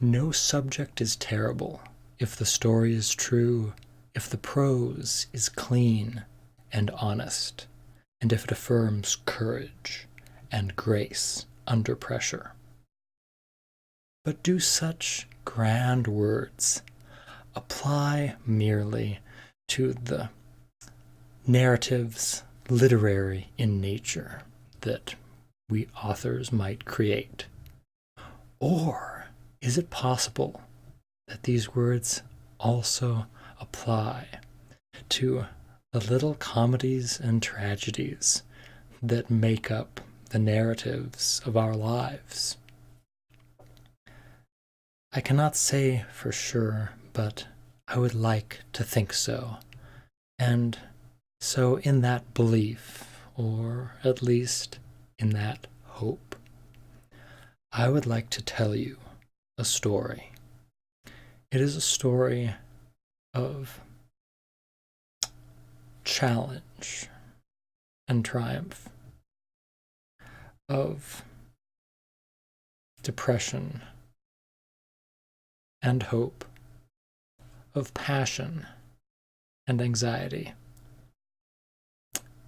No subject is terrible if the story is true, if the prose is clean and honest, and if it affirms courage and grace under pressure. But do such grand words apply merely to the narratives literary in nature that we authors might create? Or is it possible that these words also apply to the little comedies and tragedies that make up the narratives of our lives? I cannot say for sure, but I would like to think so. And so in that belief, or at least in that hope, I would like to tell you a story. It is a story of challenge and triumph, of depression and hope, of passion and anxiety,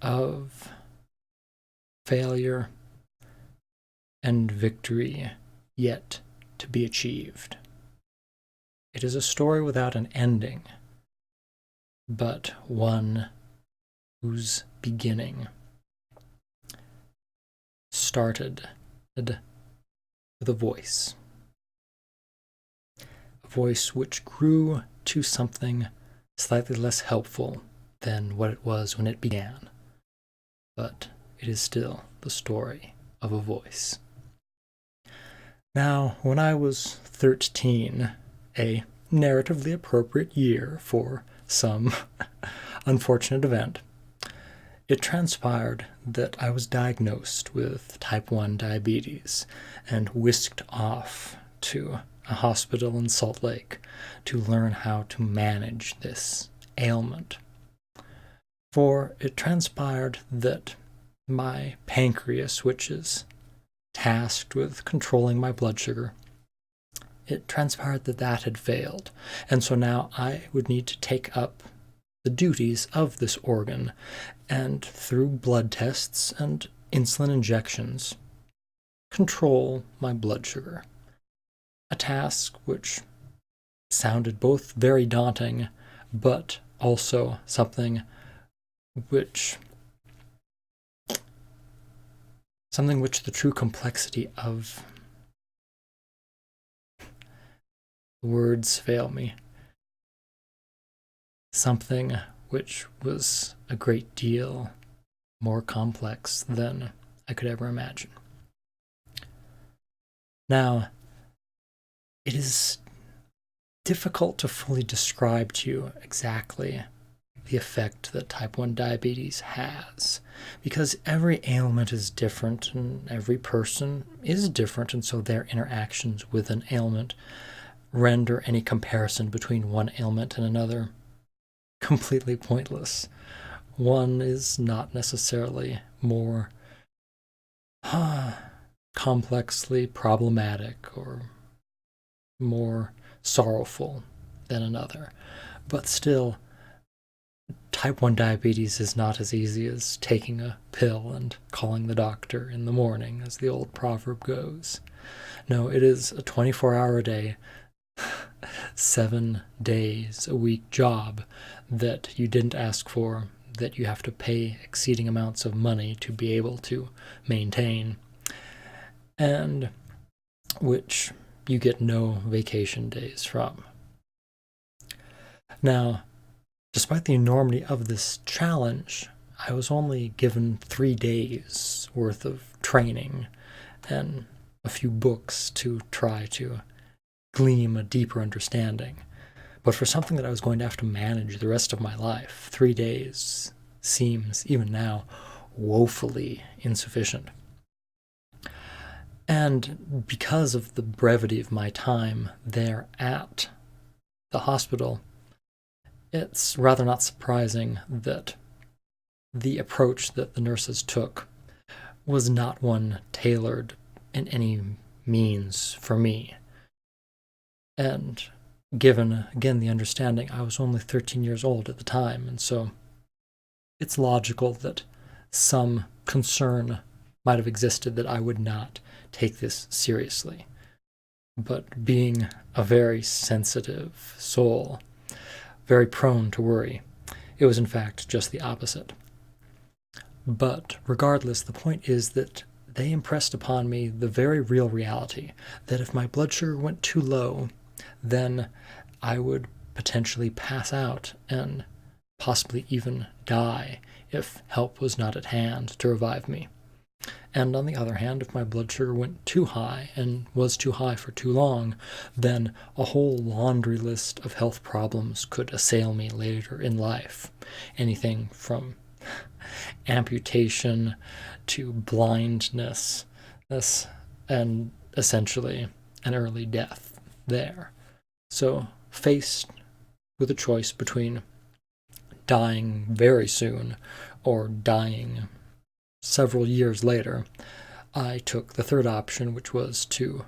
of failure and victory yet to be achieved. It is a story without an ending, but one whose beginning started with a voice. A voice which grew to something slightly less helpful than what it was when it began. But it is still the story of a voice. Now, when I was 13, a narratively appropriate year for some unfortunate event, it transpired that I was diagnosed with type 1 diabetes and whisked off to a hospital in Salt Lake to learn how to manage this ailment. For it transpired that my pancreas, which is tasked with controlling my blood sugar, it transpired that that had failed, and so now I would need to take up the duties of this organ, and through blood tests and insulin injections, control my blood sugar. A task which sounded both very daunting, but also something which the true complexity of words fail me. Something which was a great deal more complex than I could ever imagine. Now, it is difficult to fully describe to you exactly the effect that type 1 diabetes has, because every ailment is different and every person is different, and so their interactions with an ailment render any comparison between one ailment and another completely pointless. One is not necessarily more complexly problematic or more sorrowful than another. But still, type 1 diabetes is not as easy as taking a pill and calling the doctor in the morning, as the old proverb goes. No, it is a 24-hour-a-day, 7 days a week job that you didn't ask for, that you have to pay exceeding amounts of money to be able to maintain, and which you get no vacation days from. Now, despite the enormity of this challenge, I was only given 3 days worth of training and a few books to try to glean a deeper understanding. But for something that I was going to have to manage the rest of my life, 3 days seems, even now, woefully insufficient. And because of the brevity of my time there at the hospital, it's rather not surprising that the approach that the nurses took was not one tailored in any means for me. And given, again, the understanding I was only 13 years old at the time, and so it's logical that some concern might have existed that I would not take this seriously. But being a very sensitive soul, very prone to worry, it was in fact just the opposite. But regardless, the point is that they impressed upon me the very real reality that if my blood sugar went too low, then I would potentially pass out and possibly even die if help was not at hand to revive me. And on the other hand, if my blood sugar went too high and was too high for too long, then a whole laundry list of health problems could assail me later in life. Anything from amputation to blindness, and essentially an early death there. So, faced with a choice between dying very soon or dying several years later, I took the third option, which was to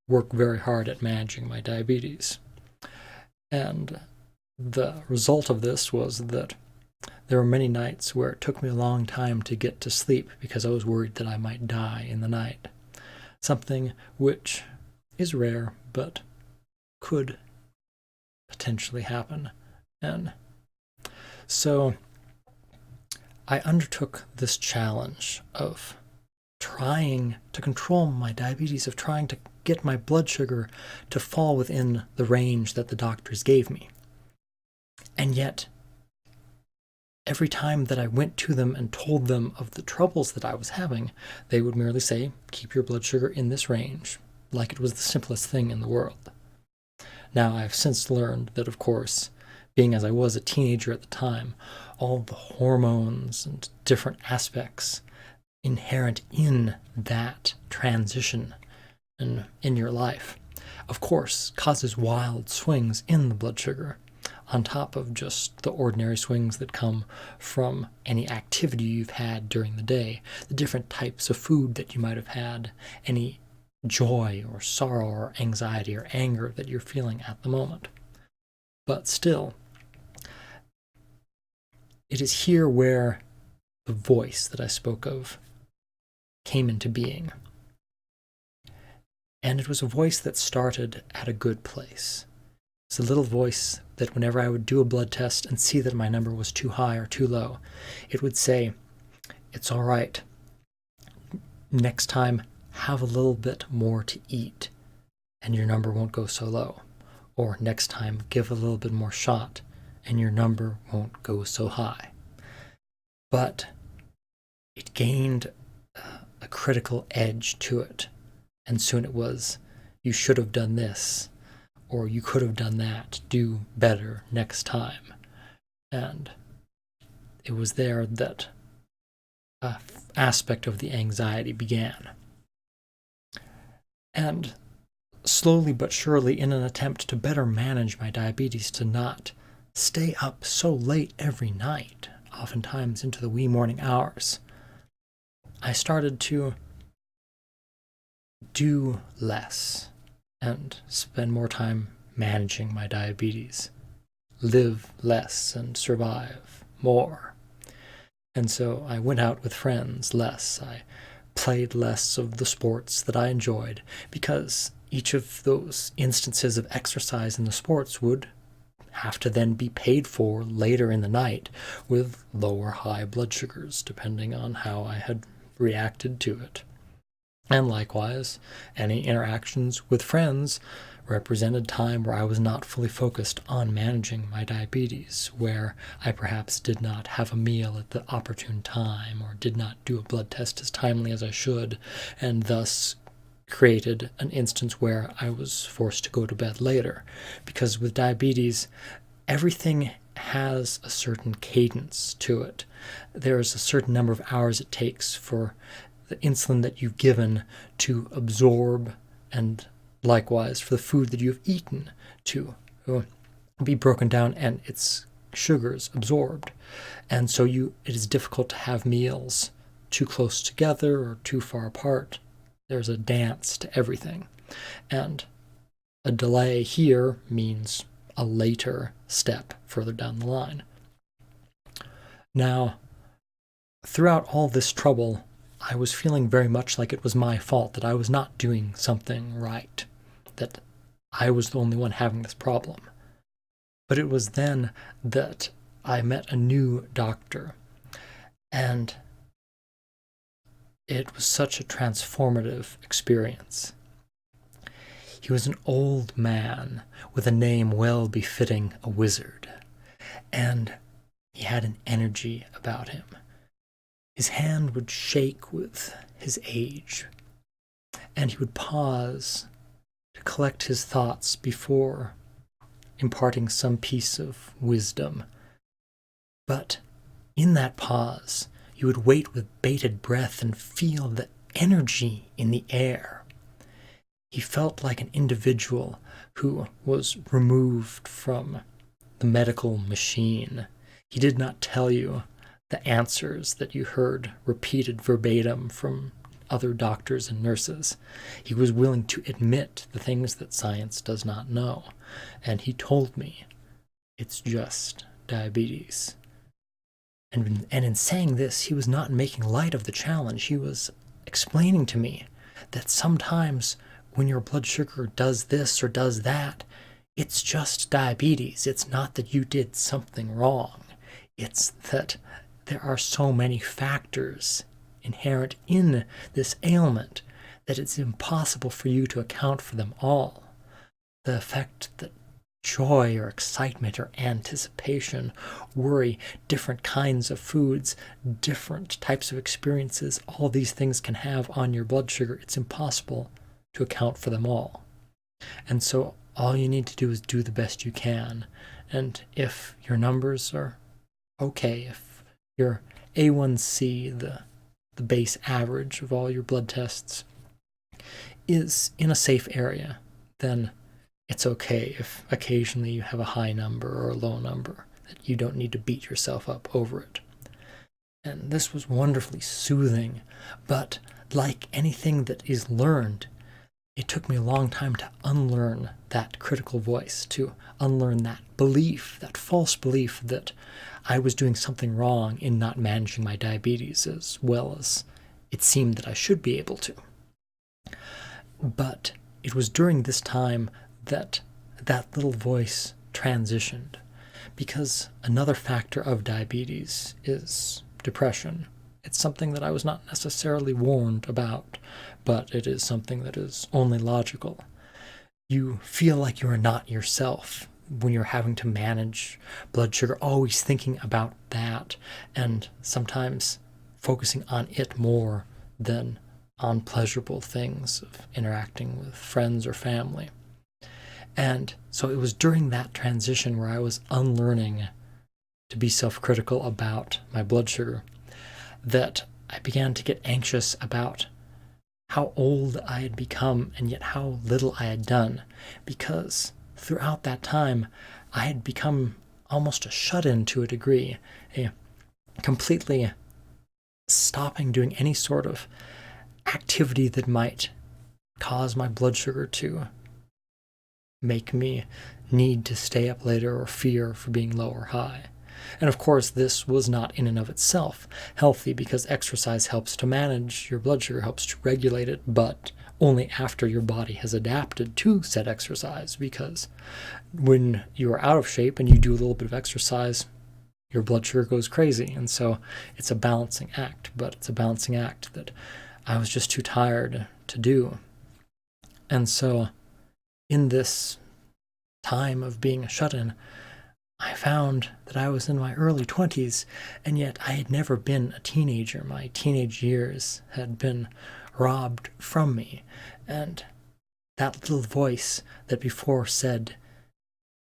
work very hard at managing my diabetes. And the result of this was that there were many nights where it took me a long time to get to sleep because I was worried that I might die in the night. Something which is rare, but could potentially happen. And so I undertook this challenge of trying to control my diabetes, of trying to get my blood sugar to fall within the range that the doctors gave me. And yet, every time that I went to them and told them of the troubles that I was having, they would merely say, keep your blood sugar in this range, like it was the simplest thing in the world. Now, I have since learned that, of course, being as I was a teenager at the time, all the hormones and different aspects inherent in that transition and in your life, of course, causes wild swings in the blood sugar, on top of just the ordinary swings that come from any activity you've had during the day, the different types of food that you might have had, any joy or sorrow or anxiety or anger that you're feeling at the moment. But still, it is here where the voice that I spoke of came into being. And it was a voice that started at a good place. It's a little voice that whenever I would do a blood test and see that my number was too high or too low, it would say, it's all right. Next time, have a little bit more to eat and your number won't go so low. Or next time, give a little bit more shot and your number won't go so high. But it gained a critical edge to it. And soon it was, you should have done this, or you could have done that, do better next time. And it was there that an aspect of the anxiety began. And slowly but surely, in an attempt to better manage my diabetes, to not stay up so late every night, oftentimes into the wee morning hours, I started to do less and spend more time managing my diabetes, live less and survive more. And so I went out with friends less. I played less of the sports that I enjoyed, because each of those instances of exercise in the sports would have to then be paid for later in the night with low or high blood sugars, depending on how I had reacted to it. And likewise, any interactions with friends represented time where I was not fully focused on managing my diabetes, where I perhaps did not have a meal at the opportune time, or did not do a blood test as timely as I should, and thus created an instance where I was forced to go to bed later. Because with diabetes, everything has a certain cadence to it. There is a certain number of hours it takes for the insulin that you've given to absorb, and likewise for the food that you've eaten to be broken down and its sugars absorbed. And so it is difficult to have meals too close together or too far apart. There's a dance to everything. And A delay here means a later step further down the line. Now, throughout all this trouble, I was feeling very much like it was my fault, that I was not doing something right, that I was the only one having this problem. But it was then that I met a new doctor, and it was such a transformative experience. He was an old man with a name well befitting a wizard, and he had an energy about him. His hand would shake with his age, and he would pause to collect his thoughts before imparting some piece of wisdom. But in that pause, you would wait with bated breath and feel the energy in the air. He felt like an individual who was removed from the medical machine. He did not tell you the answers that you heard repeated verbatim from other doctors and nurses. He was willing to admit the things that science does not know. And he told me, it's just diabetes. And in saying this, he was not making light of the challenge. He was explaining to me that sometimes when your blood sugar does this or does that, it's just diabetes. It's not that you did something wrong. It's that there are so many factors inherent in this ailment that it's impossible for you to account for them all. The effect that joy or excitement or anticipation, worry, different kinds of foods, different types of experiences, all these things can have on your blood sugar, it's impossible to account for them all. And so all you need to do is do the best you can. And if your numbers are okay, if your A1C, the base average of all your blood tests, is in a safe area, then it's okay if occasionally you have a high number or a low number, that you don't need to beat yourself up over it. And this was wonderfully soothing, but like anything that is learned, it took me a long time to unlearn that critical voice, to unlearn that belief, that false belief that I was doing something wrong in not managing my diabetes as well as it seemed that I should be able to. But it was during this time that that little voice transitioned, because another factor of diabetes is depression. It's something that I was not necessarily warned about, but it is something that is only logical. You feel like you are not yourself when you're having to manage blood sugar, always thinking about that, and sometimes focusing on it more than on pleasurable things of interacting with friends or family. And so it was during that transition where I was unlearning to be self-critical about my blood sugar that I began to get anxious about how old I had become and yet how little I had done, because throughout that time I had become almost a shut-in to a degree, a completely stopping doing any sort of activity that might cause my blood sugar to make me need to stay up later or fear for being low or high. And of course, this was not in and of itself healthy, because exercise helps to manage your blood sugar, helps to regulate it, but only after your body has adapted to said exercise, because when you are out of shape and you do a little bit of exercise, your blood sugar goes crazy. And so it's a balancing act, but it's a balancing act that I was just too tired to do. And so in this time of being a shut-in, I found that I was in my early 20s, and yet I had never been a teenager. My teenage years had been robbed from me, and that little voice that before said,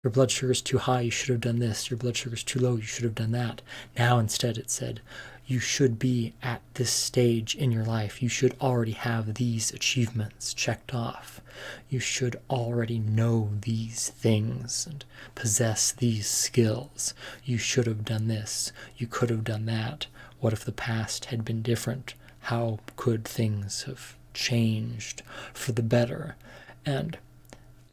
your blood sugar's too high, you should have done this, your blood sugar's too low, you should have done that. Now instead it said, you should be at this stage in your life. You should already have these achievements checked off. You should already know these things and possess these skills. You should have done this. You could have done that. What if the past had been different? How could things have changed for the better? And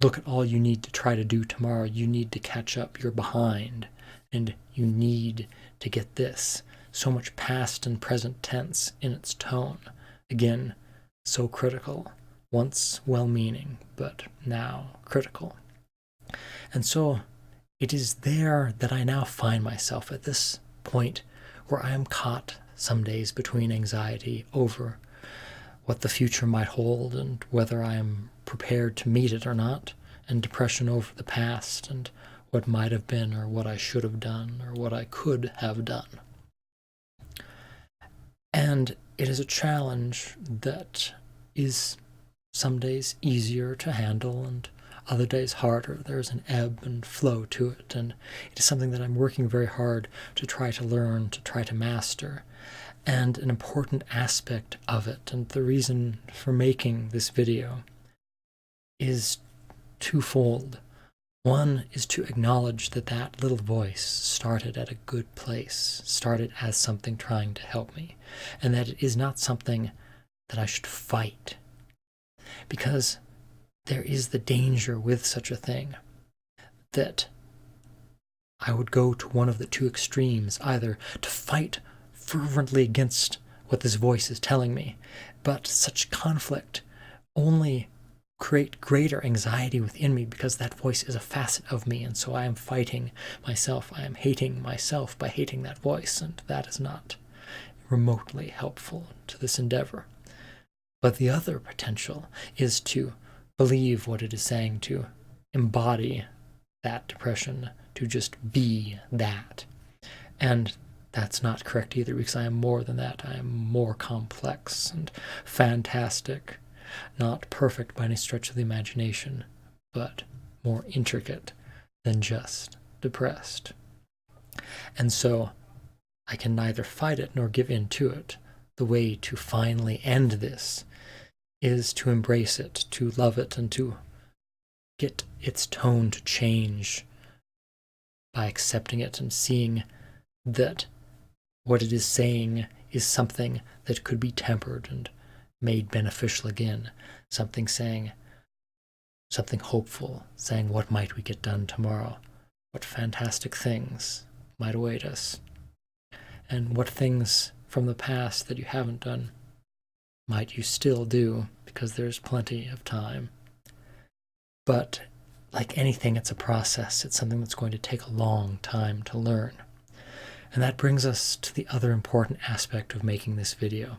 look at all you need to try to do tomorrow. You need to catch up. You're behind. And you need to get this. So much past and present tense in its tone. Again, so critical. Once well-meaning, but now critical. And so it is there that I now find myself at this point where I am caught some days between anxiety over what the future might hold and whether I am prepared to meet it or not, and depression over the past and what might have been or what I should have done or what I could have done. And it is a challenge that is some days easier to handle and other days harder. There's an ebb and flow to it, and it is something that I'm working very hard to try to learn, to try to master. And an important aspect of it, and the reason for making this video, is twofold. One is to acknowledge that that little voice started at a good place, started as something trying to help me, and that it is not something that I should fight. Because there is the danger with such a thing that I would go to one of the two extremes, either to fight fervently against what this voice is telling me, but such conflict only create greater anxiety within me because that voice is a facet of me, and so I am fighting myself. I am hating myself by hating that voice, and that is not remotely helpful to this endeavor. But the other potential is to believe what it is saying, to embody that depression, to just be that. And that's not correct either, because I am more than that. I am more complex and fantastic, not perfect by any stretch of the imagination, but more intricate than just depressed. And so I can neither fight it nor give in to it. The way to finally end this is to embrace it, to love it, and to get its tone to change by accepting it and seeing that what it is saying is something that could be tempered and made beneficial again. Something saying, something hopeful, saying what might we get done tomorrow? What fantastic things might await us? And what things from the past that you haven't done might you still do, because there's plenty of time. But like anything, it's a process. It's something that's going to take a long time to learn. And that brings us to the other important aspect of making this video.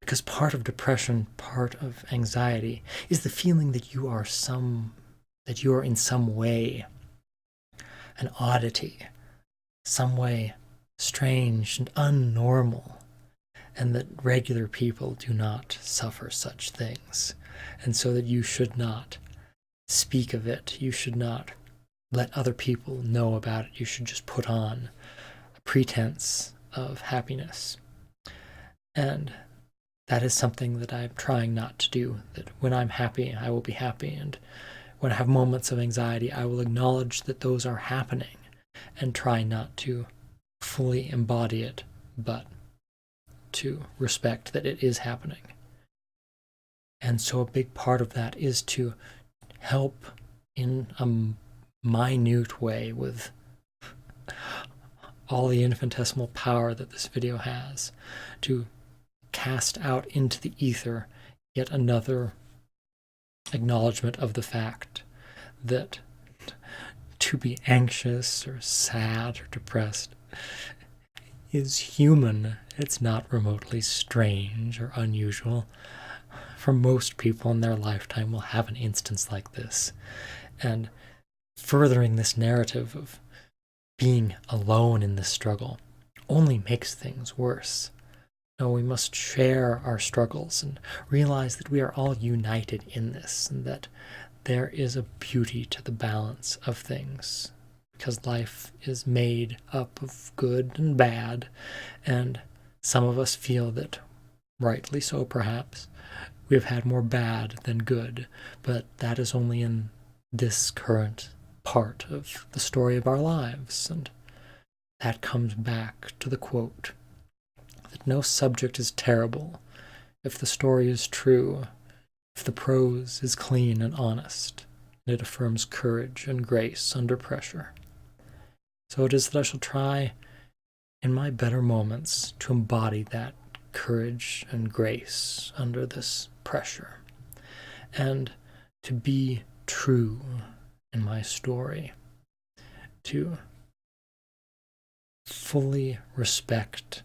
Because part of depression, part of anxiety, is the feeling that you are in some way an oddity, some way strange and unnormal, and that regular people do not suffer such things, and so that you should not speak of it. You should not let other people know about it. You should just put on a pretense of happiness. And that is something that I'm trying not to do, that when I'm happy, I will be happy, and when I have moments of anxiety, I will acknowledge that those are happening and try not to fully embody it, but to respect that it is happening. And so a big part of that is to help in a minute way with all the infinitesimal power that this video has, to cast out into the ether yet another acknowledgement of the fact that to be anxious or sad or depressed is human. It's not remotely strange or unusual. For most people in their lifetime will have an instance like this. And furthering this narrative of being alone in this struggle only makes things worse. No, we must share our struggles and realize that we are all united in this, and that there is a beauty to the balance of things, because life is made up of good and bad, and some of us feel that, rightly so perhaps, we have had more bad than good, but that is only in this current part of the story of our lives. And that comes back to the quote that no subject is terrible if the story is true, if the prose is clean and honest, It affirms courage and grace under pressure. So it is that I shall try in my better moments to embody that courage and grace under this pressure, and to be true in my story, to fully respect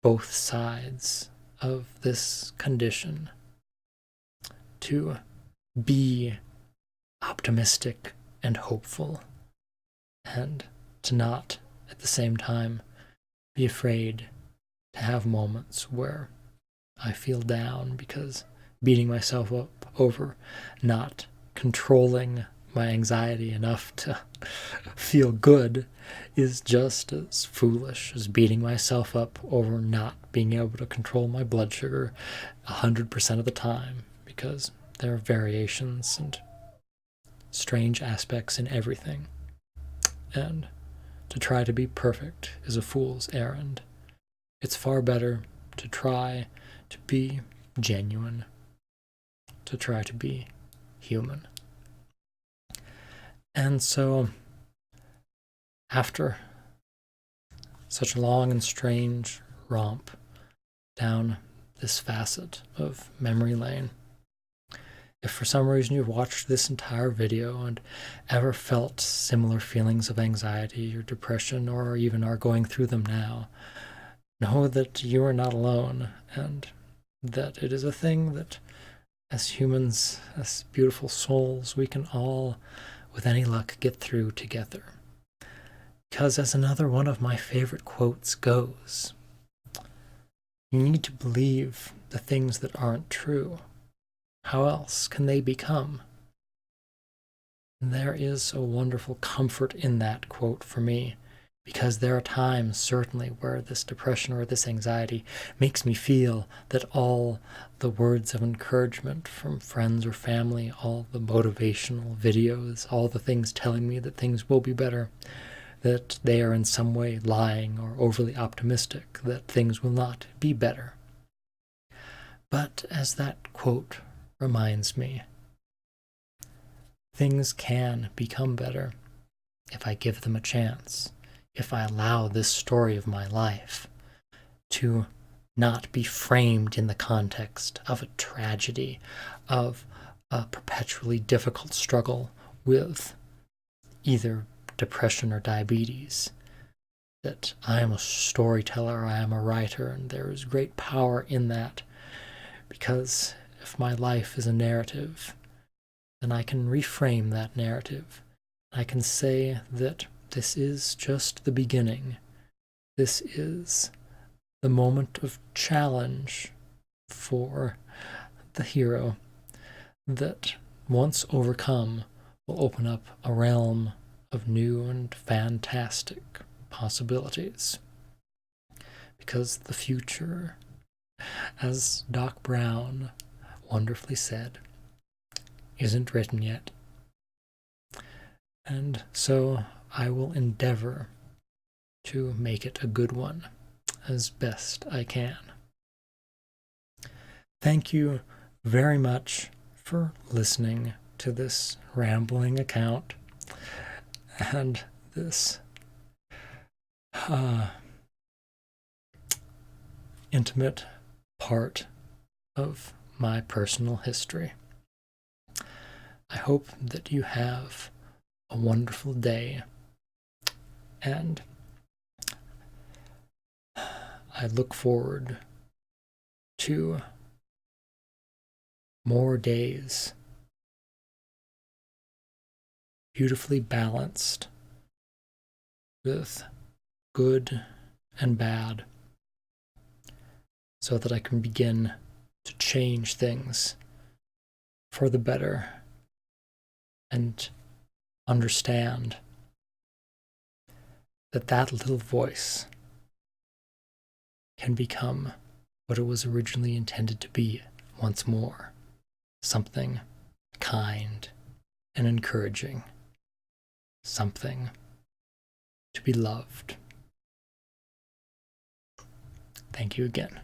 both sides of this condition, to be optimistic and hopeful, and to not at the same time be afraid to have moments where I feel down, because beating myself up over not controlling my anxiety enough to feel good is just as foolish as beating myself up over not being able to control my blood sugar 100% of the time, because there are variations and strange aspects in everything. And to try to be perfect is a fool's errand. It's far better to try to be genuine, to try to be human. And so, after such a long and strange romp down this facet of memory lane, if for some reason you've watched this entire video and ever felt similar feelings of anxiety or depression, or even are going through them now, know that you are not alone, and that it is a thing that, as humans, as beautiful souls, we can all, with any luck, get through together. Because, as another one of my favorite quotes goes, you need to believe the things that aren't true. How else can they become? And there is a wonderful comfort in that quote for me, because there are times, certainly, where this depression or this anxiety makes me feel that all the words of encouragement from friends or family, all the motivational videos, all the things telling me that things will be better, that they are in some way lying or overly optimistic, that things will not be better. But as that quote reminds me, things can become better if I give them a chance, if I allow this story of my life to not be framed in the context of a tragedy, of a perpetually difficult struggle with either depression or diabetes. That I am a storyteller, I am a writer, and there is great power in that, because if my life is a narrative, then I can reframe that narrative. I can say that this is just the beginning. This is the moment of challenge for the hero, that once overcome will open up a realm of new and fantastic possibilities. Because the future, as Doc Brown wonderfully said, isn't written yet. And so I will endeavor to make it a good one as best I can. Thank you very much for listening to this rambling account and this intimate part of my personal history. I hope that you have a wonderful day, and I look forward to more days beautifully balanced with good and bad, so that I can begin to change things for the better and understand that that little voice can become what it was originally intended to be once more, something kind and encouraging, something to be loved. Thank you again.